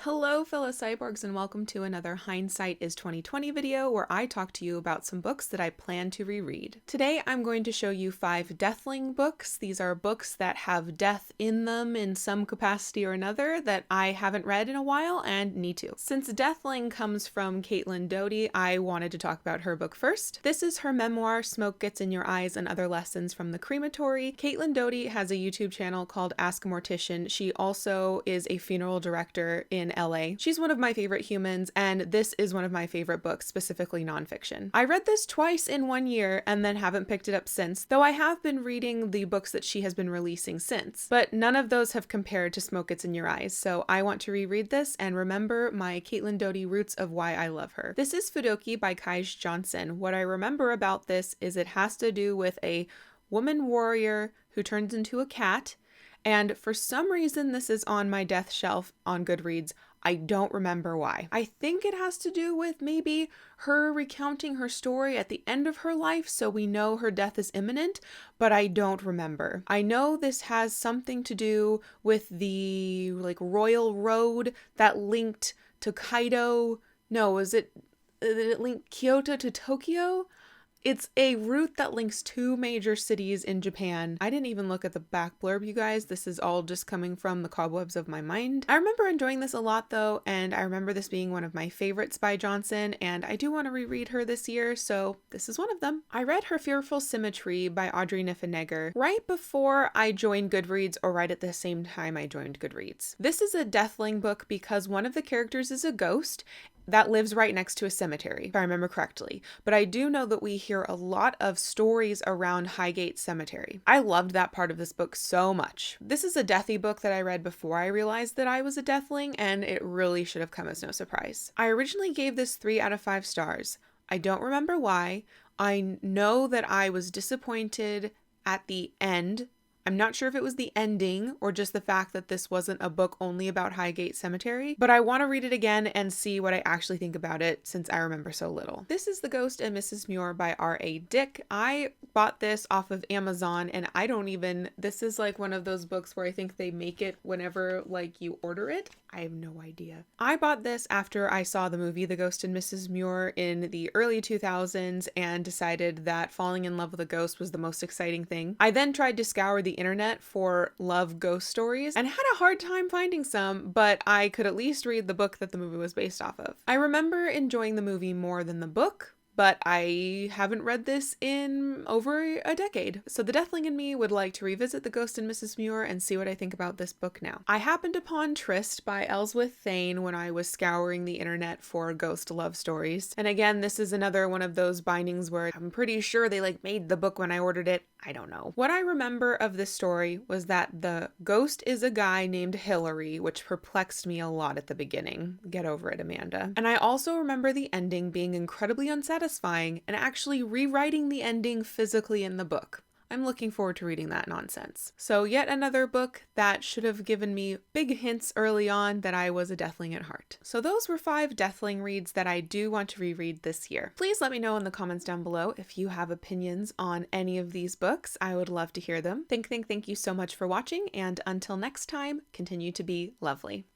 Hello fellow cyborgs and welcome to another Hindsight is 2020 video where I talk to you about some books that I plan to reread. Today I'm going to show you 5 Deathling books. These are books that have death in them in some capacity or another that I haven't read in a while and need to. Since Deathling comes from Caitlin Doughty, I wanted to talk about her book first. This is her memoir, Smoke Gets in Your Eyes and Other Lessons from the Crematory. Caitlin Doughty has a YouTube channel called Ask a Mortician. She also is a funeral director in LA. She's one of my favorite humans, and this is one of my favorite books, specifically nonfiction. I read this twice in 1 year and then haven't picked it up since, though I have been reading the books that she has been releasing since. But none of those have compared to Smoke Gets in Your Eyes, so I want to reread this and remember my Caitlin Doughty roots of why I love her. This is Fudoki by Kaij Johnson. What I remember about this is it has to do with a woman warrior who turns into a cat. And for some reason, this is on my death shelf on Goodreads. I don't remember why. I think it has to do with maybe her recounting her story at the end of her life, so we know her death is imminent, but I don't remember. I know this has something to do with the royal road that linked to Kaido. No, did it link Kyoto to Tokyo? It's a route that links 2 major cities in Japan. I didn't even look at the back blurb, you guys. This is all just coming from the cobwebs of my mind. I remember enjoying this a lot though, and I remember this being one of my favorites by Johnson, and I do want to reread her this year, so this is one of them. I read her Fearful Symmetry by Audrey Niffenegger right before I joined Goodreads, or right at the same time I joined Goodreads. This is a Deathling book because one of the characters is a ghost that lives right next to a cemetery, if I remember correctly. But I do know that we hear a lot of stories around Highgate Cemetery. I loved that part of this book so much. This is a deathy book that I read before I realized that I was a Deathling, and it really should have come as no surprise. I originally gave this 3 out of 5 stars. I don't remember why. I know that I was disappointed at the end. I'm not sure if it was the ending or just the fact that this wasn't a book only about Highgate Cemetery, but I want to read it again and see what I actually think about it since I remember so little. This is The Ghost and Mrs Muir by R.A. Dick. I bought this off of Amazon and this is like one of those books where I think they make it whenever you order it. I have no idea. I bought this after I saw the movie The Ghost and Mrs Muir in the early 2000s and decided that falling in love with a ghost was the most exciting thing. I then tried to scour the internet for love ghost stories and had a hard time finding some, but I could at least read the book that the movie was based off of. I remember enjoying the movie more than the book, but I haven't read this in over a decade. So the Deathling in me would like to revisit The Ghost and Mrs Muir and see what I think about this book now. I happened upon Tryst by Ellsworth Thane when I was scouring the internet for ghost love stories. And again, this is another one of those bindings where I'm pretty sure they made the book when I ordered it. I don't know. What I remember of this story was that the ghost is a guy named Hillary, which perplexed me a lot at the beginning. Get over it, Amanda. And I also remember the ending being incredibly unsatisfying and actually rewriting the ending physically in the book. I'm looking forward to reading that nonsense. So yet another book that should have given me big hints early on that I was a Deathling at heart. So those were 5 Deathling reads that I do want to reread this year. Please let me know in the comments down below if you have opinions on any of these books. I would love to hear them. Thank you so much for watching, and until next time, continue to be lovely.